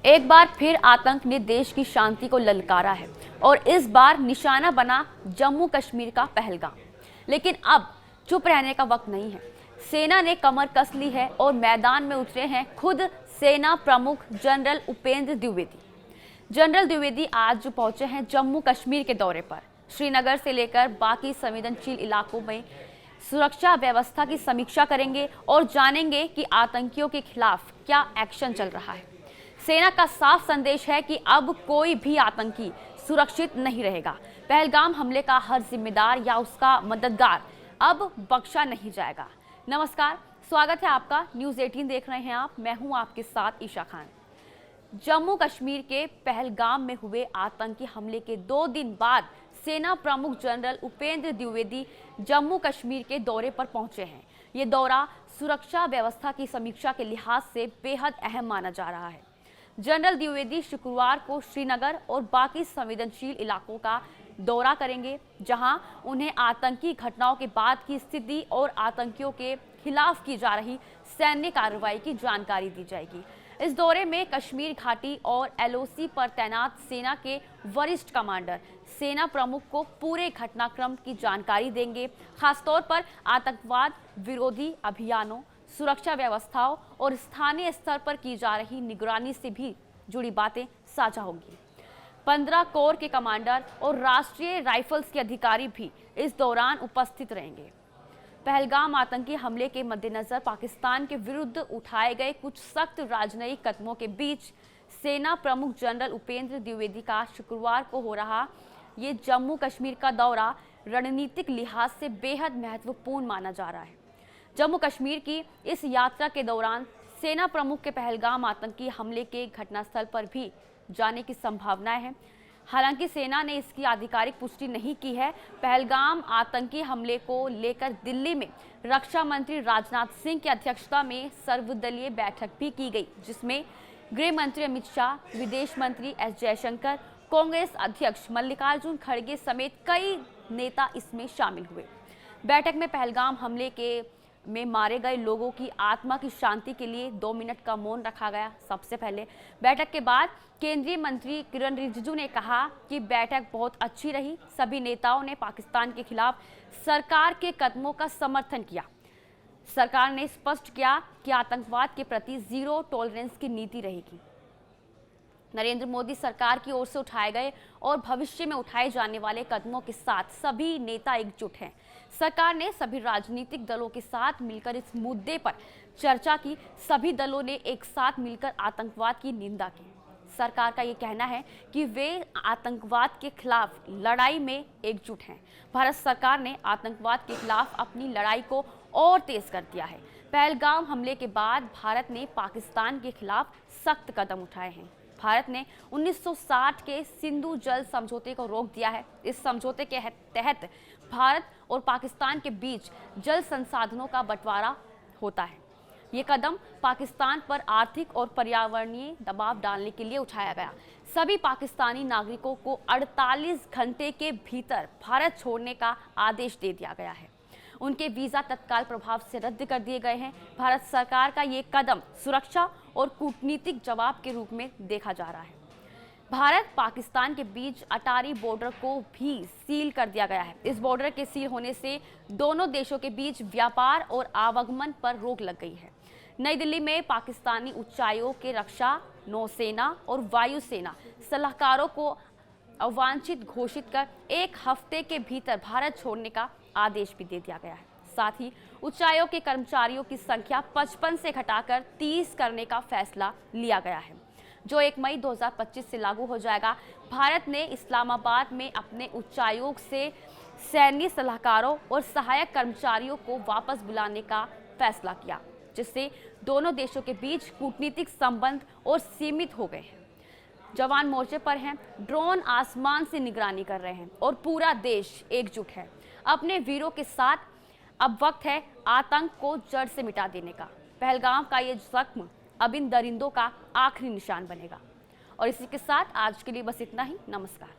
एक बार फिर आतंक ने देश की शांति को ललकारा है और इस बार निशाना बना जम्मू कश्मीर का पहलगाम। लेकिन अब चुप रहने का वक्त नहीं है। सेना ने कमर कस ली है और मैदान में उतरे हैं खुद सेना प्रमुख जनरल उपेंद्र द्विवेदी। जनरल द्विवेदी आज पहुंचे हैं जम्मू कश्मीर के दौरे पर। श्रीनगर से लेकर बाकी संवेदनशील इलाकों में सुरक्षा व्यवस्था की समीक्षा करेंगे और जानेंगे कि आतंकियों के खिलाफ क्या एक्शन चल रहा है। सेना का साफ संदेश है कि अब कोई भी आतंकी सुरक्षित नहीं रहेगा। पहलगाम हमले का हर जिम्मेदार या उसका मददगार अब बख्शा नहीं जाएगा। नमस्कार, स्वागत है आपका। न्यूज़ 18 देख रहे हैं आप। मैं हूं आपके साथ ईशा खान। जम्मू कश्मीर के पहलगाम में हुए आतंकी हमले के 2 दिन बाद सेना प्रमुख जनरल उपेंद्र द्विवेदी जम्मू कश्मीर के दौरे पर पहुंचे हैं। ये दौरा सुरक्षा व्यवस्था की समीक्षा के लिहाज से बेहद अहम माना जा रहा है। जनरल द्विवेदी शुक्रवार को श्रीनगर और बाकी संवेदनशील इलाकों का दौरा करेंगे, जहां उन्हें आतंकी घटनाओं के बाद की स्थिति और आतंकियों के खिलाफ की जा रही सैन्य कार्रवाई की जानकारी दी जाएगी। इस दौरे में कश्मीर घाटी और एलओसी पर तैनात सेना के वरिष्ठ कमांडर सेना प्रमुख को पूरे घटनाक्रम की जानकारी देंगे। खासतौर पर आतंकवाद विरोधी अभियानों, सुरक्षा व्यवस्थाओं और स्थानीय स्तर पर की जा रही निगरानी से भी जुड़ी बातें साझा होंगी। 15 कोर के कमांडर और राष्ट्रीय राइफल्स के अधिकारी भी इस दौरान उपस्थित रहेंगे। पहलगाम आतंकी हमले के मद्देनजर पाकिस्तान के विरुद्ध उठाए गए कुछ सख्त राजनयिक कदमों के बीच सेना प्रमुख जनरल उपेंद्र द्विवेदी का शुक्रवार को हो रहा ये जम्मू कश्मीर का दौरा रणनीतिक लिहाज से बेहद महत्वपूर्ण माना जा रहा है। जम्मू कश्मीर की इस यात्रा के दौरान सेना प्रमुख के पहलगाम आतंकी हमले के घटनास्थल पर भी जाने की संभावनाएं हैं। हालांकि सेना ने इसकी आधिकारिक पुष्टि नहीं की है। पहलगाम आतंकी हमले को लेकर दिल्ली में रक्षा मंत्री राजनाथ सिंह की अध्यक्षता में सर्वदलीय बैठक भी की गई, जिसमें गृह मंत्री अमित शाह, विदेश मंत्री एस जयशंकर, कांग्रेस अध्यक्ष मल्लिकार्जुन खड़गे समेत कई नेता इसमें शामिल हुए। बैठक में पहलगाम हमले में मारे गए लोगों की आत्मा की शांति के लिए 2 मिनट का मौन रखा गया। सबसे पहले बैठक के बाद केंद्रीय मंत्री किरण रिजिजू ने कहा कि बैठक बहुत अच्छी रही। सभी नेताओं ने पाकिस्तान के खिलाफ सरकार के कदमों का समर्थन किया। सरकार ने स्पष्ट किया कि आतंकवाद के प्रति जीरो टॉलरेंस की नीति रहेगी। नरेंद्र मोदी सरकार की ओर से उठाए गए और भविष्य में उठाए जाने वाले कदमों के साथ सभी नेता एकजुट हैं। सरकार ने सभी राजनीतिक दलों के साथ मिलकर इस मुद्दे पर चर्चा की। सभी दलों ने एक साथ मिलकर आतंकवाद की निंदा की। सरकार का ये कहना है कि वे आतंकवाद के खिलाफ लड़ाई में एकजुट हैं। भारत सरकार ने आतंकवाद के खिलाफ अपनी लड़ाई को और तेज कर दिया है। पहलगाम हमले के बाद भारत ने पाकिस्तान के खिलाफ सख्त कदम उठाए हैं। भारत ने 1960 के सिंधु जल समझौते को रोक दिया है। इस समझौते के तहत भारत और पाकिस्तान के बीच जल संसाधनों का बंटवारा होता है। ये कदम पाकिस्तान पर आर्थिक और पर्यावरणीय दबाव डालने के लिए उठाया गया। सभी पाकिस्तानी नागरिकों को 48 घंटे के भीतर भारत छोड़ने का आदेश दे दिया गया है। उनके वीज़ा तत्काल प्रभाव से रद्द कर दिए गए हैं। भारत सरकार का ये कदम सुरक्षा और कूटनीतिक जवाब के रूप में देखा जा रहा है। भारत पाकिस्तान के बीच अटारी बॉर्डर को भी सील कर दिया गया है। इस बॉर्डर के सील होने से दोनों देशों के बीच व्यापार और आवागमन पर रोक लग गई है। नई दिल्ली में पाकिस्तानी उच्चायोग के रक्षा, नौसेना और वायुसेना सलाहकारों को अवांछित घोषित कर 1 हफ्ते के भीतर भारत छोड़ने का आदेश भी दे दिया गया है। साथ ही उच्चायोग के कर्मचारियों की संख्या 55 से घटाकर 30 करने का फैसला लिया गया है, जो 1 मई 2025 से लागू हो जाएगा। भारत ने इस्लामाबाद में अपने उच्चायोग से सैन्य सलाहकारों और सहायक कर्मचारियों को वापस बुलाने का फैसला किया, जिससे दोनों देशों के बीच कूटनीतिक संबंध और सीमित हो गए हैं। जवान मोर्चे पर हैं, ड्रोन आसमान से निगरानी कर रहे हैं और पूरा देश एकजुट है अपने वीरों के साथ। अब वक्त है आतंक को जड़ से मिटा देने का। पहलगाम का ये जख्म अब इन दरिंदों का आखिरी निशान बनेगा। और इसी के साथ आज के लिए बस इतना ही। नमस्कार।